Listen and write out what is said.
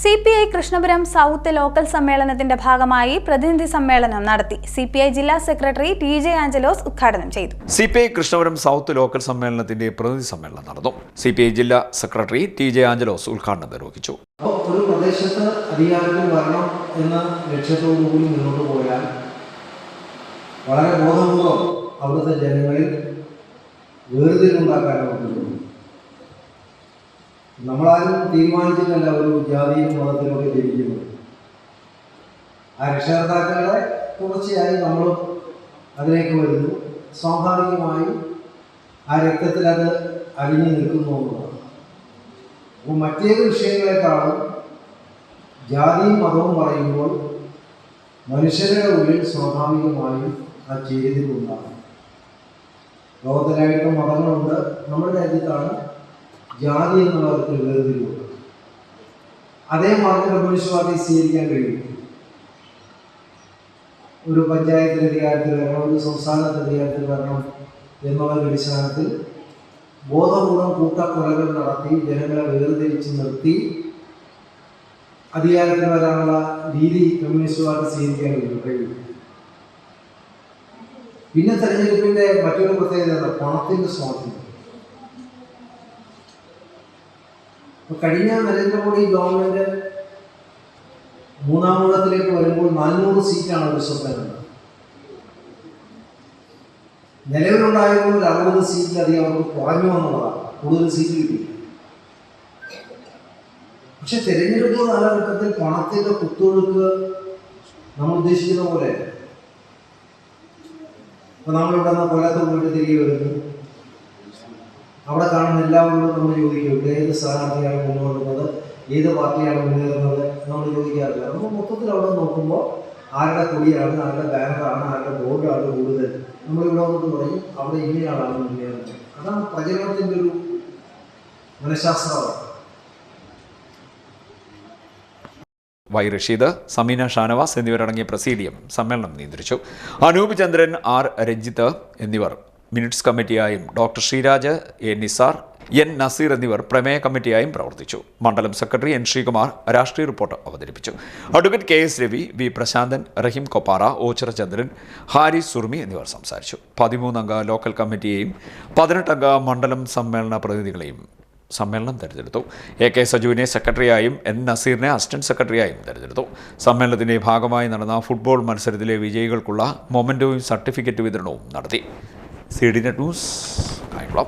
CPI Krishnapuram south local സമ്മേളനത്തിന്റെ ഭാഗമായി പ്രതിനിധി സമ്മേളനം നടത്തി. CPI ജില്ലാ സെക്രട്ടറി TJ ആഞ്ചലോസ് ഉദ്ഘാടനം ചെയ്തു. CPI കൃഷ്ണപുരം സൗത്ത് ലോക്കൽ സമ്മേളനത്തിന്റെ പ്രതിനിധി സമ്മേളനം നടന്നു. CPI ജില്ലാ സെക്രട്ടറി TJ ആഞ്ചലോസ് ഉദ്ഘാടനം നിർവഹിച്ചു. ഒരു പ്രദേശത്ത് അധികാരത്തിൽ വരണം എന്ന ലക്ഷ്യത്തോടുകൂടി മുന്നോട്ട് പോയാൽ വളരെ ബോധപൂർവം അവിടുത്തെ ജനങ്ങളിൽ വേർതിരിവുണ്ടാക്കാനാണ്. നമ്മളാരും തീരുമാനിച്ചിട്ടല്ല ഒരു ജാതിയും മതത്തിലൂടെ ജനിക്കുന്നത്. ആ രക്ഷകർത്താക്കളുടെ തുടർച്ചയായി നമ്മൾ അതിലേക്ക് വരുന്നു. സ്വാഭാവികമായി ആ രക്തത്തിൽ അത് അലിഞ്ഞു നിൽക്കുന്നു എന്നുള്ളതാണ്. അപ്പോൾ മറ്റേത് വിഷയങ്ങളെക്കാളും ജാതിയും മതവും പറയുമ്പോൾ മനുഷ്യരുടെ ഉള്ളിൽ സ്വാഭാവികമായും ആ ചേരിതിരിവുണ്ടാകും. ലോകത്തിലായിട്ട് മതങ്ങളുണ്ട്. നമ്മുടെ രാജ്യത്താണ് ജാതി എന്നുള്ളവർക്ക് വേർതിരിവുണ്ട്. അതേ മാർഗം കമ്മ്യൂണിസ്റ്റ് പാർട്ടി സ്വീകരിക്കാൻ കഴിയും. ഒരു പഞ്ചായത്തിൽ അധികാരത്തിൽ വരണം, ഒരു സംസ്ഥാനത്ത് അധികാരത്തിൽ വരണം എന്നുള്ള അടിസ്ഥാനത്തിൽ ബോധപൂർവം കൂട്ടക്കൊലകൾ നടത്തി ജനങ്ങളെ വേർതിരിച്ച് നിർത്തി അധികാരത്തിൽ വരാനുള്ള രീതി കമ്മ്യൂണിസ്റ്റ് പാർട്ടി സ്വീകരിക്കാൻ കഴിയും. പിന്നെ തെരഞ്ഞെടുപ്പിന്റെ മറ്റൊരു പ്രത്യേകത പണത്തിന്റെ സ്വാധീനം. കഴിഞ്ഞ നരേന്ദ്രമോദി ഗവൺമെന്റ് മൂന്നാം ഊഴത്തിലേക്ക് വരുമ്പോൾ 400 സീറ്റാണ് ഒരു സ്വപ്നം. നിലവിലുണ്ടായിരുന്ന ഒരു 60 സീറ്റിലധികം അവർക്ക് കുറഞ്ഞു എന്നുള്ളതാണ്. കൂടുതൽ സീറ്റ് കിട്ടി. പക്ഷെ തെരഞ്ഞെടുപ്പ് കാലഘട്ടത്തിൽ പണത്തിന്റെ കുത്തൊഴുക്ക് നമ്മൾ ഉദ്ദേശിക്കുന്ന പോലെ ഇപ്പൊ നമ്മളിവിടെ നിന്ന് കൊല്ലത്ത് പോയിട്ട് തിരികെ വരുന്നു. അവിടെ കാണുന്ന എല്ലാവരോടും നമ്മൾ ചോദിക്കും ഏത് സ്ഥാനാർത്ഥിയാണ് മുന്നോട്ടുന്നത്, ഏത് പാർട്ടിയാണ് മുന്നേറുന്നത് നമ്മൾ ചോദിക്കാറില്ല. നമ്മൾ മൊത്തത്തിൽ അവിടെ നോക്കുമ്പോൾ ആരുടെ കൊടിയാണ്, ആരുടെ ബാനറാണ്, ആരുടെ ബോർഡാണ് കൂടുതൽ. നമ്മളിവിടെ വന്നിട്ട് പറയും അവിടെ ഇങ്ങനെയാളാണ് മുന്നേറുന്നത്. അതാണ് പ്രചരണത്തിൻ്റെ ഒരു മനഃശാസ്ത്രമാണ്. വൈ റഷീദ്, സമീന ഷാനവാസ് എന്നിവരടങ്ങിയ പ്രസീഡിയം സമ്മേളനം നിയന്ത്രിച്ചു. അനൂപ് ചന്ദ്രൻ, R രഞ്ജിത്ത് എന്നിവർ മിനിറ്റ്സ് കമ്മിറ്റിയായും doctor Sreeraj, A Nisar, N Nazeer എന്നിവർ പ്രമേയ കമ്മിറ്റിയായും പ്രവർത്തിച്ചു. മണ്ഡലം സെക്രട്ടറി N ശ്രീകുമാർ രാഷ്ട്രീയ റിപ്പോർട്ട് അവതരിപ്പിച്ചു. Advocate KS Ravi, V Prasanthan, Raheem Koppara, Ochirachandran, Haris Surmi എന്നിവർ സംസാരിച്ചു. 13 അംഗ ലോക്കൽ കമ്മിറ്റിയെയും 18 അംഗ മണ്ഡലം സമ്മേളന പ്രതിനിധികളെയും സമ്മേളനം തെരഞ്ഞെടുത്തു. AK സജുവിനെ സെക്രട്ടറിയായും N നസീറിനെ അസിസ്റ്റന്റ് സെക്രട്ടറിയായും തെരഞ്ഞെടുത്തു. സമ്മേളനത്തിന്റെ ഭാഗമായി നടന്ന ഫുട്ബോൾ മത്സരത്തിലെ വിജയികൾക്കുള്ള മൊമെന്റോയും സർട്ടിഫിക്കറ്റ് വിതരണവും നടത്തി. CDNet news, Kayamkulam.